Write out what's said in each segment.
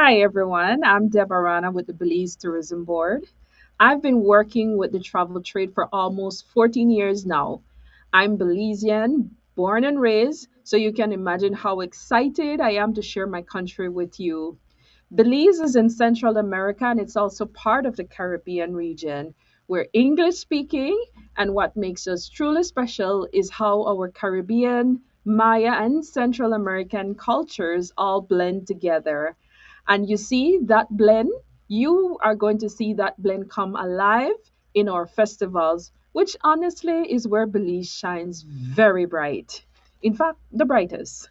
Hi, everyone. I'm Deborah with the Belize Tourism Board. I've been working with the travel trade for almost 14 years now. I'm Belizean, born and raised, so you can imagine how excited I am to share my country with you. Belize is in Central America and it's also part of the Caribbean region. We're English speaking, and what makes us truly special is how our Caribbean, Maya, and Central American cultures all blend together. And you see that blend, you are going to see that blend come alive in our festivals, which honestly is where Belize shines very bright. In fact, the brightest.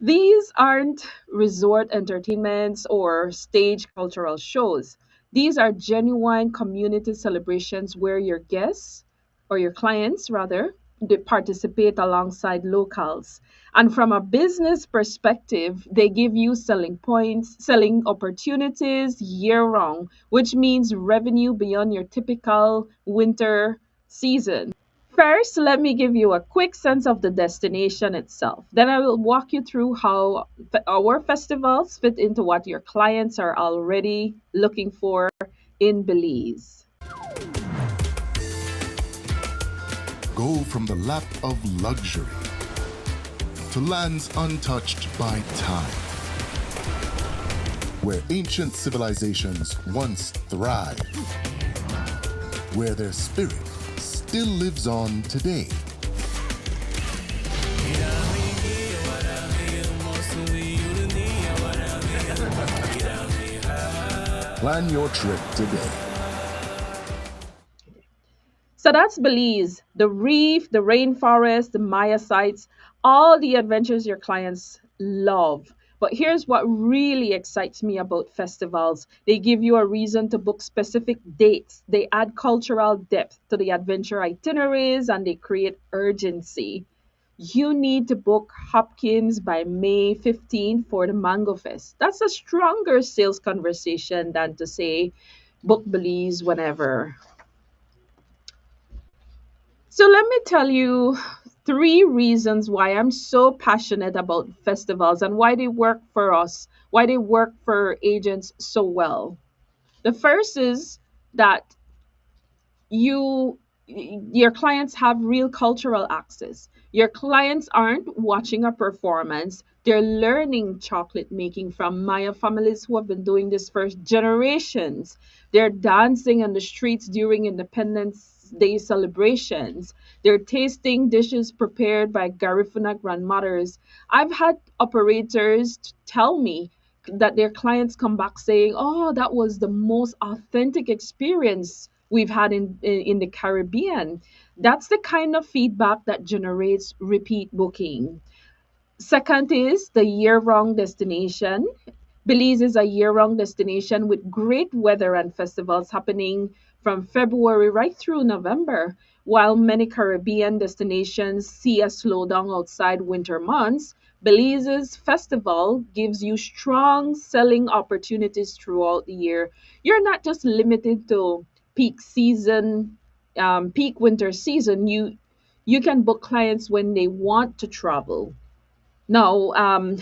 These aren't resort entertainments or stage cultural shows. These are genuine community celebrations where your guests, or your clients rather, they participate alongside locals. And from a business perspective, they give you selling points, selling opportunities year round, which means revenue beyond your typical winter season. First, let me give you a quick sense of the destination itself. Then I will walk you through how our festivals fit into what your clients are already looking for in Belize. Go from the lap of luxury to lands untouched by time, where ancient civilizations once thrived, where their spirit still lives on today. Plan your trip today. So that's Belize, the reef, the rainforest, the Maya sites, all the adventures your clients love. But here's what really excites me about festivals. They give you a reason to book specific dates. They add cultural depth to the adventure itineraries and they create urgency. You need to book Hopkins by May 15th for the Mango Fest. That's a stronger sales conversation than to say book Belize whenever. So let me tell you three reasons why I'm so passionate about festivals and why they work for us, why they work for agents so well. The first is that you your clients have real cultural access. Your clients aren't watching a performance, they're learning chocolate making from Maya families who have been doing this for generations. They're dancing on the streets during Independence Day celebrations. They're tasting dishes prepared by Garifuna grandmothers. I've had operators tell me that their clients come back saying, "Oh, that was the most authentic experience we've had in the Caribbean." That's the kind of feedback that generates repeat booking. Second is the year-round destination. Belize is a year-round destination with great weather and festivals happening from February right through November. While many Caribbean destinations see a slowdown outside winter months, Belize's festival gives you strong selling opportunities throughout the year. You're not just limited to peak season, peak winter season. You can book clients when they want to travel. No,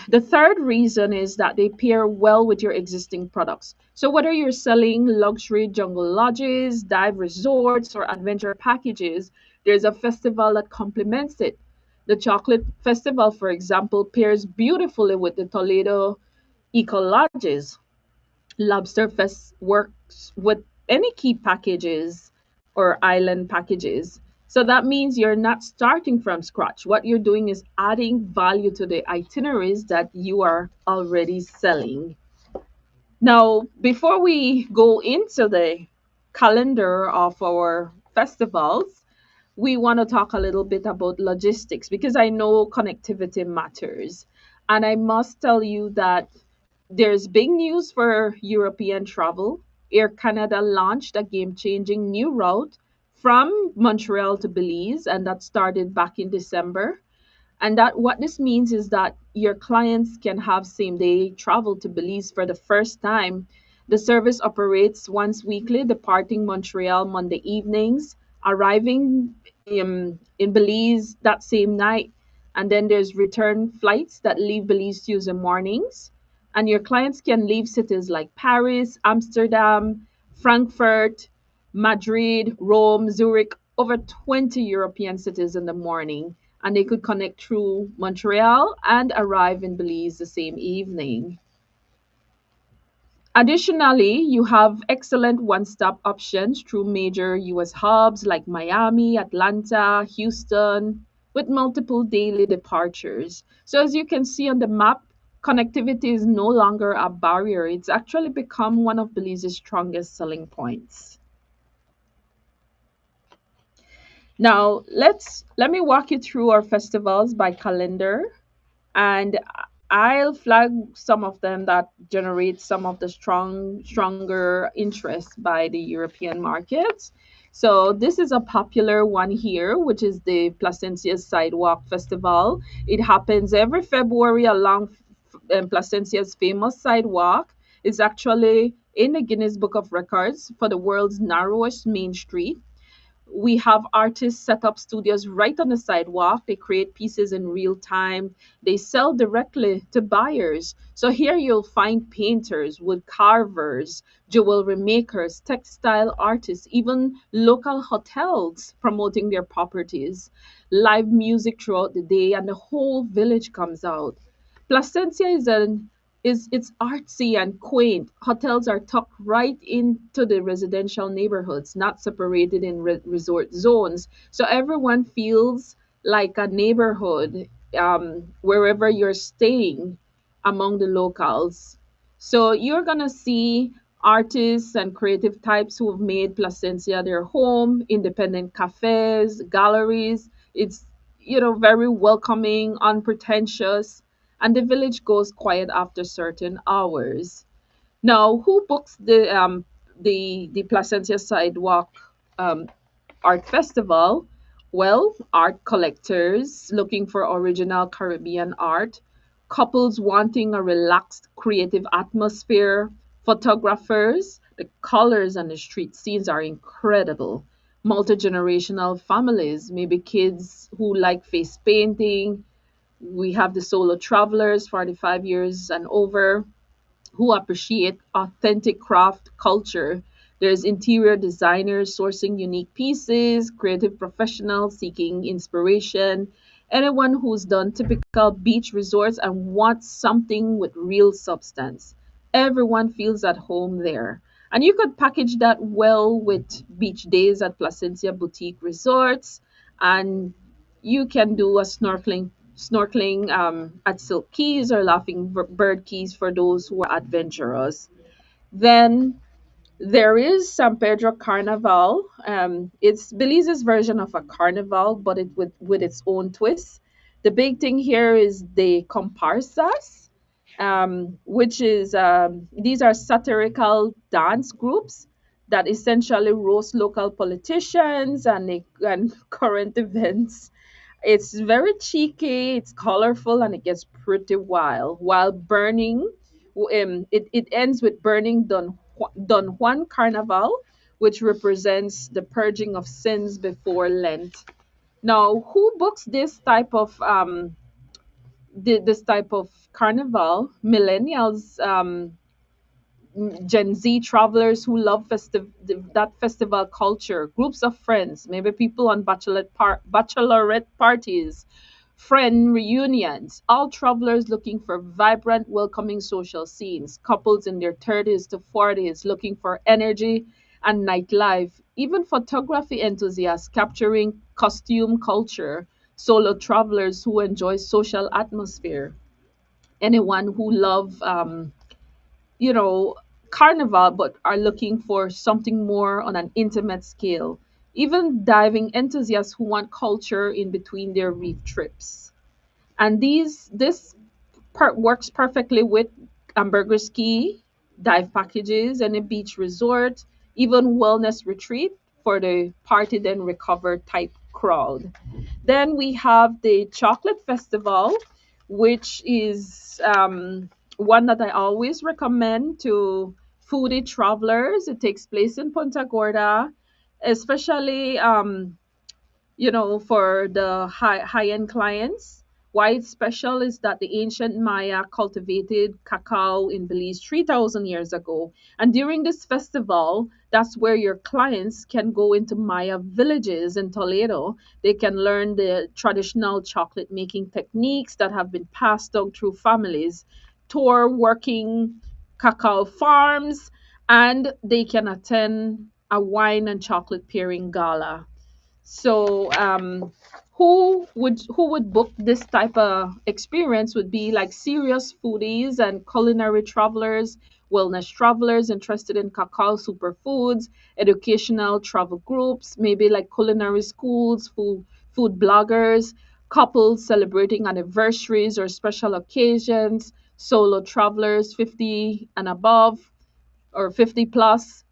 the third reason is that they pair well with your existing products. So, whether you're selling luxury jungle lodges, dive resorts, or adventure packages, there's a festival that complements it. The Chocolate Festival, for example, pairs beautifully with the Toledo Eco Lodges. Lobster Fest works with any key packages or island packages. So that means you're not starting from scratch. What you're doing is adding value to the itineraries that you are already selling. Now, before we go into the calendar of our festivals, we want to talk a little bit about logistics because I know connectivity matters. And I must tell you that there's big news for European travel. Air Canada launched a game changing new route from Montreal to Belize, and that started back in December. And that what this means is that your clients can have same day travel to Belize for the first time. The service operates once weekly, departing Montreal Monday evenings, arriving in Belize that same night. And then there's return flights that leave Belize Tuesday mornings. And your clients can leave cities like Paris, Amsterdam, Frankfurt, Madrid, Rome, Zurich, over 20 European cities in the morning. And they could connect through Montreal and arrive in Belize the same evening. Additionally, you have excellent one stop options through major US hubs like Miami, Atlanta, Houston, with multiple daily departures. So, as you can see on the map, connectivity is no longer a barrier. It's actually become one of Belize's strongest selling points. Now, let me walk you through our festivals by calendar, and I'll flag some of them that generate some of the stronger interest by the European markets. So this is a popular one here, which is the Placencia Sidewalk Festival. It happens every February along Placencia's famous sidewalk. It's actually in the Guinness Book of Records for the world's narrowest main street. We have artists set up studios right on the sidewalk. They create pieces in real time. They sell directly to buyers. So here you'll find painters, wood carvers, jewelry makers, textile artists, even local hotels promoting their properties, live music throughout the day, and the whole village comes out. Placencia is it's artsy and quaint. Hotels are tucked right into the residential neighborhoods, not separated in resort zones. So everyone feels like a neighborhood wherever you're staying among the locals. So you're gonna see artists and creative types who have made Placencia their home, independent cafes, galleries. It's very welcoming, unpretentious, and the village goes quiet after certain hours. Now, who books the Placencia Sidewalk um, Art Festival? Well, art collectors looking for original Caribbean art, couples wanting a relaxed, creative atmosphere, photographers. The colors and the street scenes are incredible. Multi generational families, maybe kids who like face painting. We have the solo travelers, 45 years and over, who appreciate authentic craft culture. There's interior designers sourcing unique pieces, creative professionals seeking inspiration, anyone who's done typical beach resorts and wants something with real substance. Everyone feels at home there. And you could package that well with beach days at Placencia Boutique Resorts, and you can do a snorkeling at Silk Keys or Laughing Bird Keys for those who are adventurous. Then there is San Pedro Carnival. It's Belize's version of a carnival, but it with its own twist. The big thing here is the comparsas, which is these are satirical dance groups that essentially roast local politicians and current events. It's very cheeky, it's colorful, and it gets pretty wild. While burning, it ends with burning Don Juan Carnival, which represents the purging of sins before Lent. Now, who books this type of carnival? Millennials, Gen Z travelers who love that festival culture, groups of friends, maybe people on bachelorette parties, friend reunions, all travelers looking for vibrant, welcoming social scenes, couples in their 30s to 40s looking for energy and nightlife, even photography enthusiasts capturing costume culture, solo travelers who enjoy social atmosphere, anyone who love you know, carnival, but are looking for something more on an intimate scale. Even diving enthusiasts who want culture in between their reef trips. And this part works perfectly with hamburger ski, dive packages, and a beach resort, even wellness retreat for the party then recover type crowd. Then we have the chocolate festival, which is one that I always recommend to foodie travelers. It takes place in Punta Gorda, especially for the high end clients. Why it's special is that the ancient Maya cultivated cacao in Belize 3,000 years ago. And during this festival, that's where your clients can go into Maya villages in Toledo. They can learn the traditional chocolate making techniques that have been passed down through families, tour working cacao farms, and they can attend a wine and chocolate pairing gala. So, who would book this type of experience would be like serious foodies and culinary travelers, wellness travelers interested in cacao superfoods, educational travel groups, maybe like culinary schools, food bloggers, couples celebrating anniversaries or special occasions, solo travelers 50 and above or 50 plus,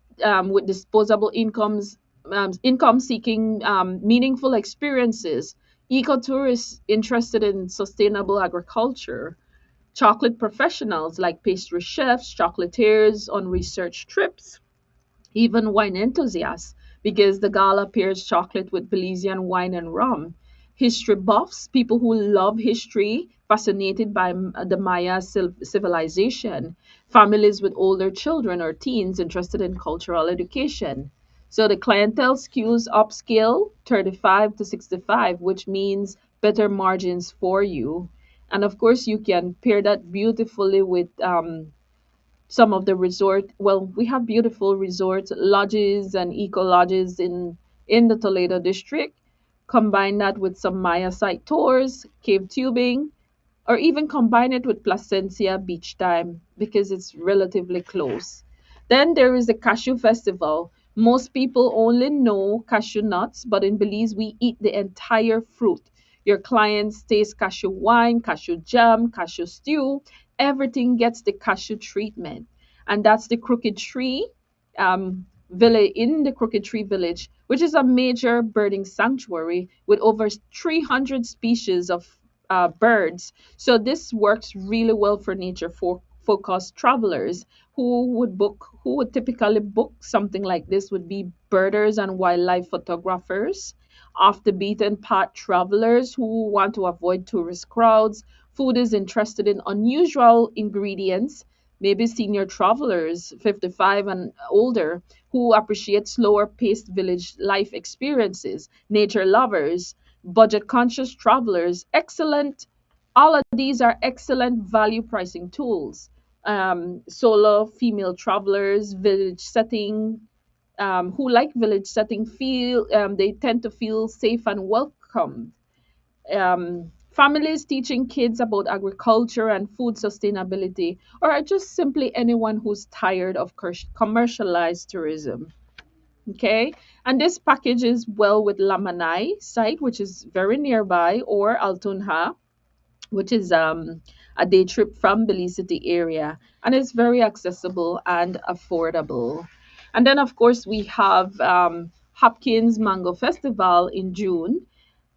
with disposable incomes, income seeking meaningful experiences, ecotourists interested in sustainable agriculture, chocolate professionals like pastry chefs, chocolatiers on research trips, even wine enthusiasts, because the gala pairs chocolate with Belizean wine and rum. History buffs, people who love history, fascinated by the Maya civilization. Families with older children or teens interested in cultural education. So the clientele skews upscale 35 to 65, which means better margins for you. And of course, you can pair that beautifully with some of the resort. Well, we have beautiful resorts, lodges and eco lodges in the Toledo district. Combine that with some Maya site tours, cave tubing, or even combine it with Placencia beach time because it's relatively close. Then there is the cashew festival. Most people only know cashew nuts, but in Belize we eat the entire fruit. Your clients taste cashew wine, cashew jam, cashew stew. Everything gets the cashew treatment. And that's the Crooked Tree village, in the Crooked Tree Village, which is a major birding sanctuary with over 300 species of birds. So this works really well for nature for focused travelers who would typically book something like this would be birders and wildlife photographers, off the beaten path travelers who want to avoid tourist crowds, food is interested in unusual ingredients, maybe senior travelers 55 and older who appreciate slower paced village life experiences, nature lovers, budget conscious travelers, excellent. All of these are excellent value pricing tools. Solo female travelers, village setting, who like village setting feel they tend to feel safe and welcome. Families teaching kids about agriculture and food sustainability, or just simply anyone who's tired of commercialized tourism. Okay, and this package is well with Lamanai site, which is very nearby, or Altunha, which is a day trip from Belize City area, and it's very accessible and affordable. And then, of course, we have Hopkins Mango Festival in June,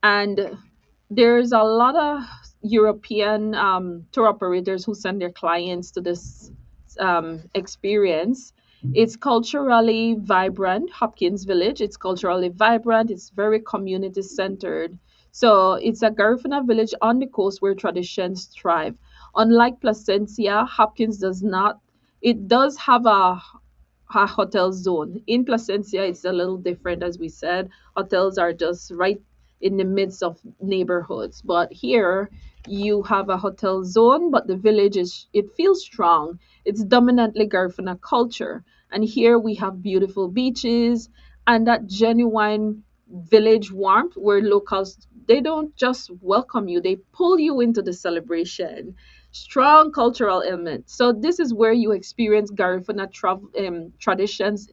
and there's a lot of European tour operators who send their clients to this experience. It's culturally vibrant, Hopkins Village. It's culturally vibrant. It's very community centered. So it's a Garifuna village on the coast where traditions thrive. Unlike Placencia, Hopkins does not. It does have a hotel zone. In Placencia, it's a little different, as we said. Hotels are just right in the midst of neighborhoods. But here, you have a hotel zone, but the village is, it feels strong. It's dominantly Garifuna culture. And here we have beautiful beaches and that genuine village warmth where locals, they don't just welcome you, they pull you into the celebration. Strong cultural element. So this is where you experience Garifuna traditions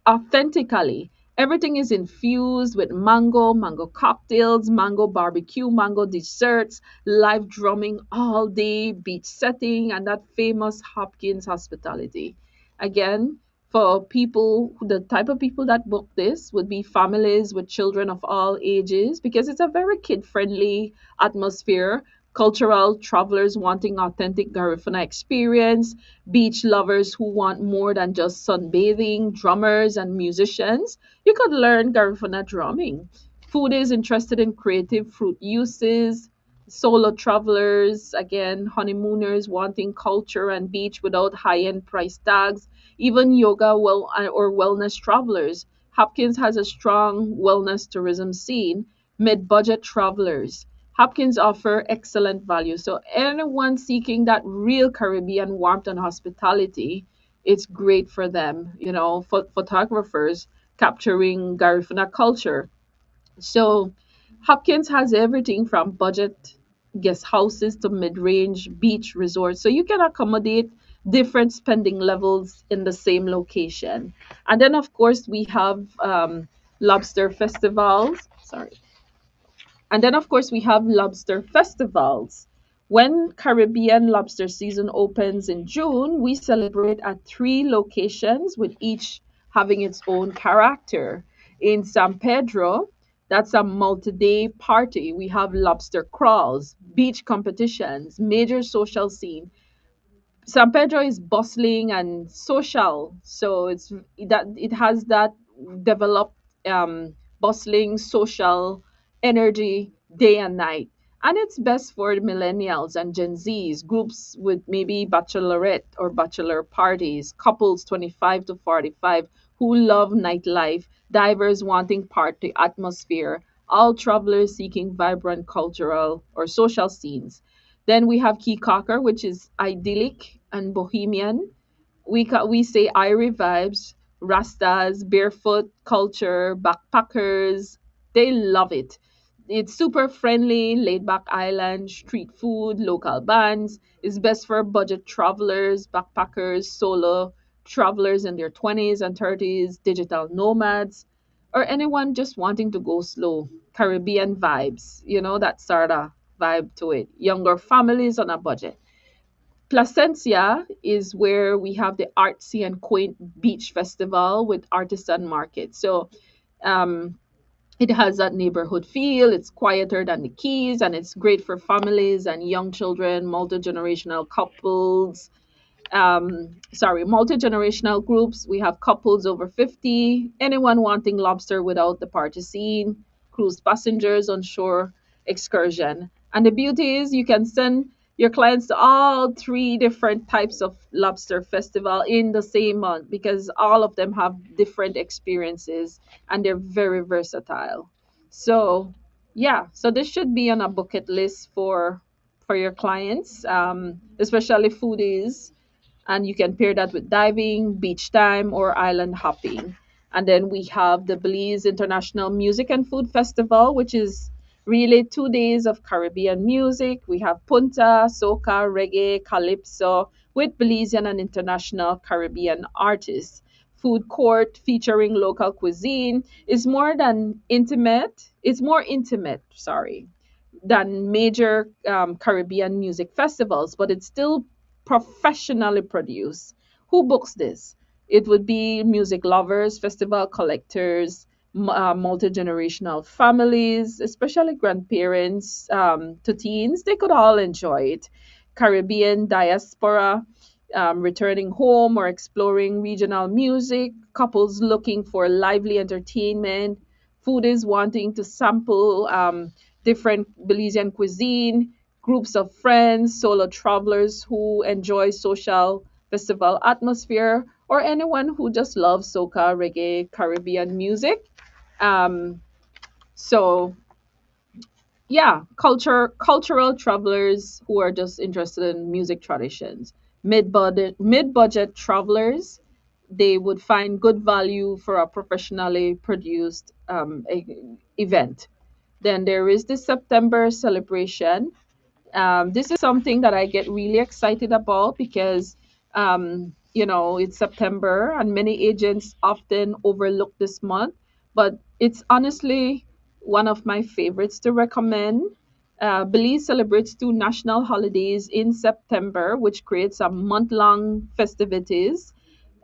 authentically. Everything is infused with mango cocktails, mango barbecue, mango desserts, live drumming all day, beach setting, and that famous Hopkins hospitality. Again, for people, the type of people that book this would be families with children of all ages because it's a very kid friendly atmosphere. Cultural travelers wanting authentic Garifuna experience, beach lovers who want more than just sunbathing, drummers and musicians. You could learn Garifuna drumming. Foodies interested in creative fruit uses, Solo travelers, again, honeymooners wanting culture and beach without high-end price tags, even yoga or wellness travelers. Hopkins has a strong wellness tourism scene, mid-budget travelers. Hopkins offer excellent value. So anyone seeking that real Caribbean warmth and hospitality, it's great for them. Photographers capturing Garifuna culture. So Hopkins has everything from budget guest houses to mid-range beach resorts. So you can accommodate different spending levels in the same location. And then of course we have lobster festivals. Sorry. And then, of course, we have lobster festivals. When Caribbean lobster season opens in June, we celebrate at three locations with each having its own character. In San Pedro, that's a multi day party. We have lobster crawls, beach competitions, major social scene. San Pedro is bustling and social, so it has that developed bustling social energy day and night, and it's best for millennials and Gen Zs, groups with maybe bachelorette or bachelor parties, couples 25 to 45 who love nightlife, divers wanting party atmosphere, all travelers seeking vibrant cultural or social scenes. Then we have Key Cocker, which is idyllic and bohemian. We say Irie vibes, Rastas, barefoot culture, backpackers. They love it. It's super friendly, laid back island, street food, local bands. It's best for budget travelers, backpackers, solo travelers in their 20s and 30s, digital nomads, or anyone just wanting to go slow. Caribbean vibes, that sort of vibe to it. Younger families on a budget. Placencia is where we have the artsy and quaint beach festival with artisan market. So um, it has that neighborhood feel. It's quieter than the Keys, and it's great for families and young children, multi generational couples, multi-generational groups. We have couples over 50, anyone wanting lobster without the party scene, cruise passengers on shore excursion. And the beauty is you can send your clients to all three different types of lobster festival in the same month because all of them have different experiences and they're very versatile. So yeah, so this should be on a bucket list for your clients, especially foodies, and you can pair that with diving, beach time, or island hopping. And then we have the Belize International Music and Food Festival, which is really 2 days of Caribbean music. We have punta, soca, reggae, calypso with Belizean and international Caribbean artists. Food court featuring local cuisine is more than intimate. It's more intimate, sorry, than major Caribbean music festivals, but it's still professionally produced. Who books this? It would be music lovers, festival collectors, multi generational families, especially grandparents to teens. They could all enjoy it. Caribbean diaspora returning home or exploring regional music, couples looking for lively entertainment, foodies wanting to sample different Belizean cuisine, groups of friends, solo travelers who enjoy social festival atmosphere, or anyone who just loves soca, reggae, Caribbean music. Um, so yeah, cultural travelers who are just interested in music traditions. Mid budget travelers, they would find good value for a professionally produced event. Then there is the September celebration. This is something that I get really excited about because, it's September and many agents often overlook this month, but it's honestly one of my favorites to recommend. Belize celebrates two national holidays in September, which creates a month long festivities.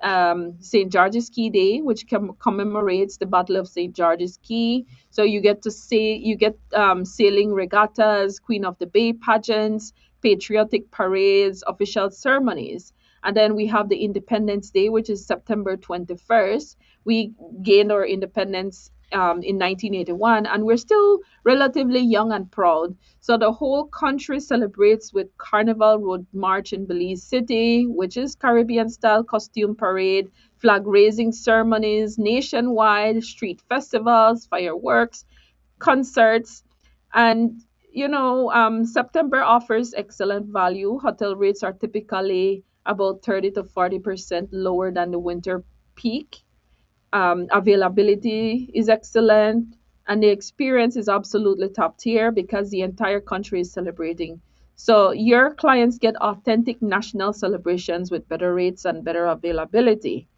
St. George's Key Day, which commemorates the Battle of St. George's Key. So you get sailing regattas, Queen of the Bay pageants, patriotic parades, official ceremonies. And then we have the Independence Day, which is September 21st. We gained our independence in 1981, and we're still relatively young and proud. So the whole country celebrates with Carnival Road March in Belize City, which is Caribbean style costume parade, flag raising ceremonies nationwide, street festivals, fireworks, concerts, and September offers excellent value. Hotel rates are typically about 30 to 40% lower than the winter peak. Availability is excellent, and the experience is absolutely top tier because the entire country is celebrating. So your clients get authentic national celebrations with better rates and better availability.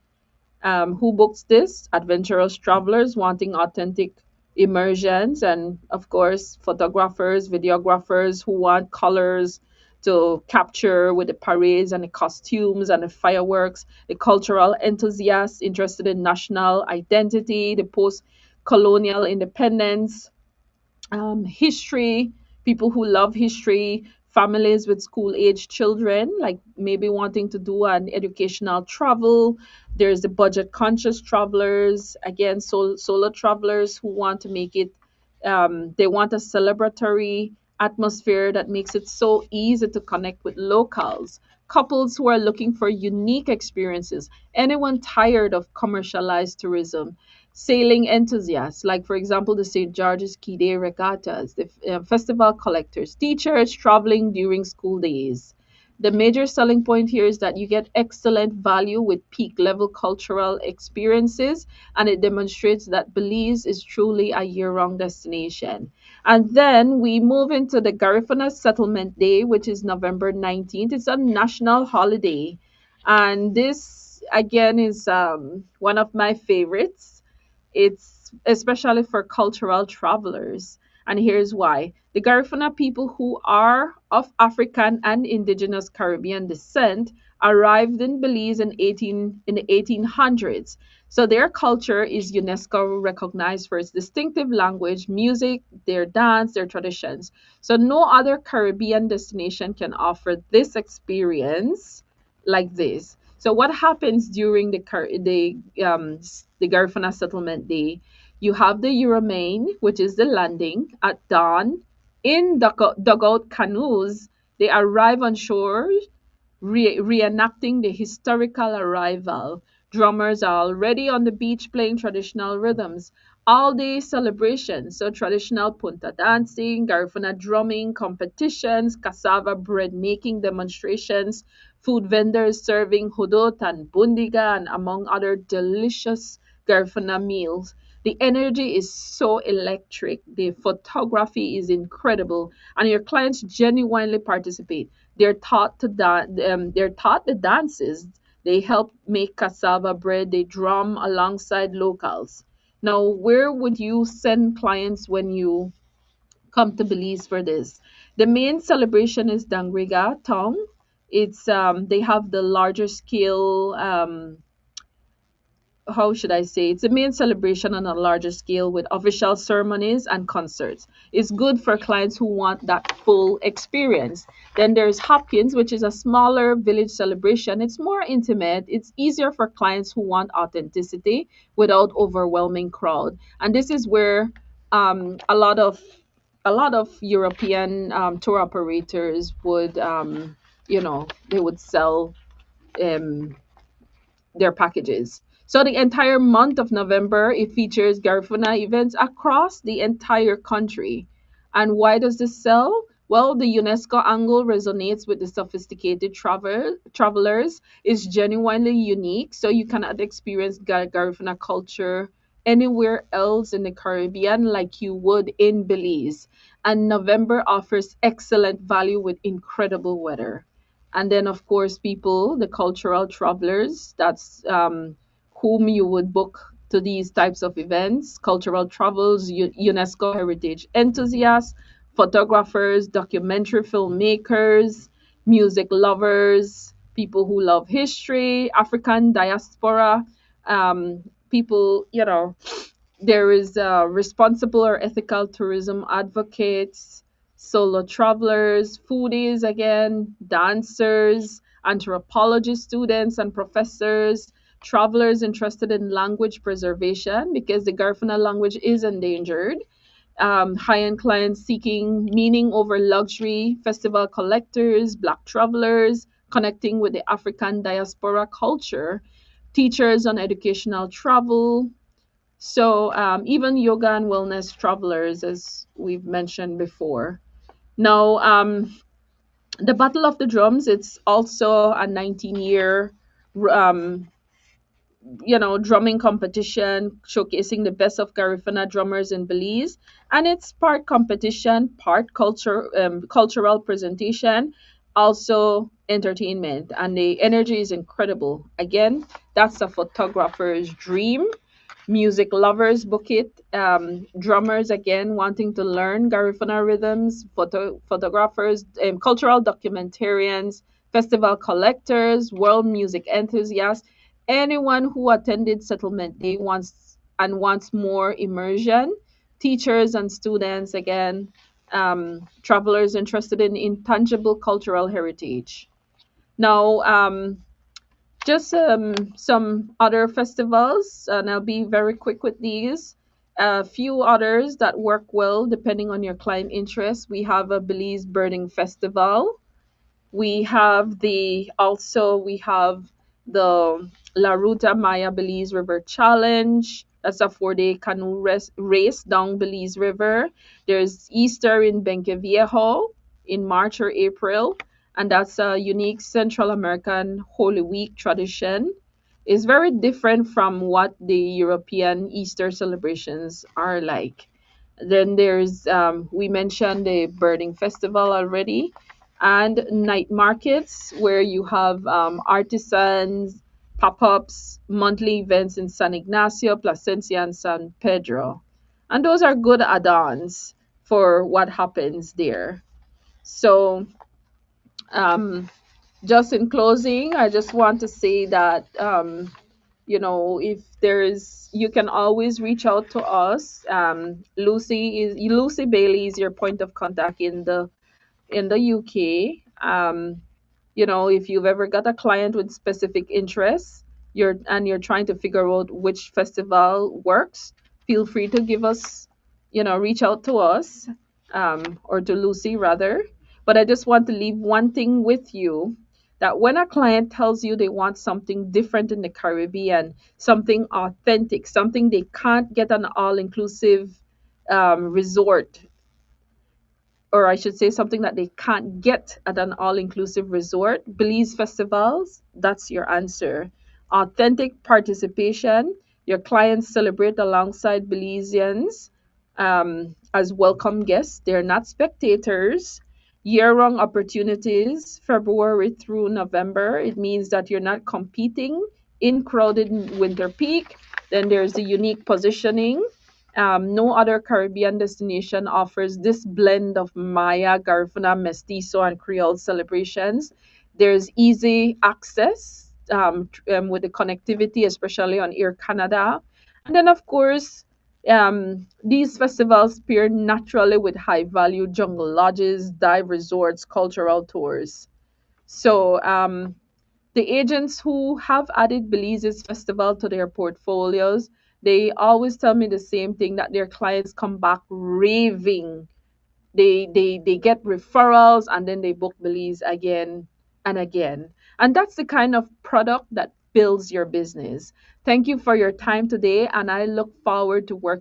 Who books this? Adventurous travelers wanting authentic immersions, and of course, photographers, videographers who want colors to capture with the parades and the costumes and the fireworks, the cultural enthusiasts interested in national identity, the post colonial independence, history, people who love history, families with school age children, like maybe wanting to do an educational travel. There's the budget conscious travelers, again, solo travelers who want to make it, they want a celebratory atmosphere that makes it so easy to connect with locals. Couples who are looking for unique experiences, anyone tired of commercialized tourism, sailing enthusiasts, like for example the St. George's Key Day regattas, the festival collectors, teachers traveling during school days. The major selling point here is that you get excellent value with peak level cultural experiences, and it demonstrates that Belize is truly a year round destination. And then we move into the Garifuna Settlement Day, which is November 19th. It's a national holiday. And this, again, is one of my favorites. It's especially for cultural travelers. And here's why. The Garifuna people who are of African and indigenous Caribbean descent arrived in Belize in the 1800s. So their culture is UNESCO recognized for its distinctive language, music, their dance, their traditions. So no other Caribbean destination can offer this experience like this. So what happens during the Garifuna Settlement Day? You have the Euromain, which is the landing at dawn. In dugout canoes, they arrive on shore, reenacting the historical arrival. Drummers are already on the beach playing traditional rhythms. All day celebration, so traditional punta dancing, Garifuna drumming competitions, cassava bread making demonstrations, food vendors serving hudot and bundiga, and among other delicious Garifuna meals. The energy is so electric, the photography is incredible, and your clients genuinely participate. They're taught the dances. They help make cassava bread. They drum alongside locals. Now, where would you send clients when you come to Belize for this? The main celebration is Dangriga Tong. It's they have the larger scale, how should I say, it's a main celebration on a larger scale with official ceremonies and concerts. It's good for clients who want that full experience. Then there's Hopkins, which is a smaller village celebration. It's more intimate. It's easier for clients who want authenticity without overwhelming crowd. And this is where a lot of European tour operators would they would sell um, their packages. So the entire month of November, it features Garifuna events across the entire country. And why does this sell? Well, the UNESCO angle resonates with the sophisticated travelers. It's genuinely unique, so you cannot experience Garifuna culture anywhere else in the Caribbean like you would in Belize. And November offers excellent value with incredible weather. And then, of course, people, the cultural travelers, that's whom you would book to these types of events: cultural travels, UNESCO heritage enthusiasts, photographers, documentary filmmakers, music lovers, people who love history, African diaspora, people, there is responsible or ethical tourism advocates, solo travelers, foodies again, dancers, anthropology students and professors, travelers interested in language preservation because the Garifuna language is endangered, high-end clients seeking meaning over luxury, festival collectors, black travelers connecting with the African diaspora culture, teachers on educational travel. So even yoga and wellness travelers, as we've mentioned before. Now, the Battle of the Drums, it's also a 19-year um, drumming competition showcasing the best of Garifuna drummers in Belize, and it's part competition, part cultural presentation, also entertainment, and the energy is incredible. Again, that's a photographer's dream. Music lovers book it. Drummers again wanting to learn Garifuna rhythms, photographers, cultural documentarians, festival collectors, world music enthusiasts, anyone who attended Settlement Day wants more immersion. Teachers and students again, travelers interested in intangible cultural heritage. Now, just some other festivals, and I'll be very quick with these. A few others that work well depending on your client interest. We have a Belize Birding Festival. We have the La Ruta Maya Belize River Challenge. That's a 4-day canoe race down Belize River. There's Easter in Benque Viejo in March or April, and that's a unique Central American Holy Week tradition. It's very different from what the European Easter celebrations are like. Then there's we mentioned the birding festival already, and night markets where you have artisans, pop-ups, monthly events in San Ignacio, Plasencia, and San Pedro. And those are good add-ons for what happens there. So just in closing, I just want to say that if there's you can always reach out to us. Lucy Bailey is your point of contact in the UK. If you've ever got a client with specific interests, you're trying to figure out which festival works, feel free to give us, reach out to us, or to Lucy rather. But I just want to leave one thing with you, that when a client tells you they want something different in the Caribbean, something authentic, something they can't get an all-inclusive resort, or I should say something that they can't get at an all inclusive resort, Belize festivals, that's your answer. Authentic participation. Your clients celebrate alongside Belizeans as welcome guests. They're not spectators. Year round opportunities, February through November. It means that you're not competing in crowded winter peak. Then there's the unique positioning. No other Caribbean destination offers this blend of Maya, Garifuna, Mestizo, and Creole celebrations. There's easy access with the connectivity, especially on Air Canada. And then, of course, these festivals pair naturally with high value jungle lodges, dive resorts, cultural tours. So, the agents who have added Belize's festival to their portfolios, they always tell me the same thing, that their clients come back raving. They get referrals and then they book Belize again and again. And that's the kind of product that builds your business. Thank you for your time today, and I look forward to working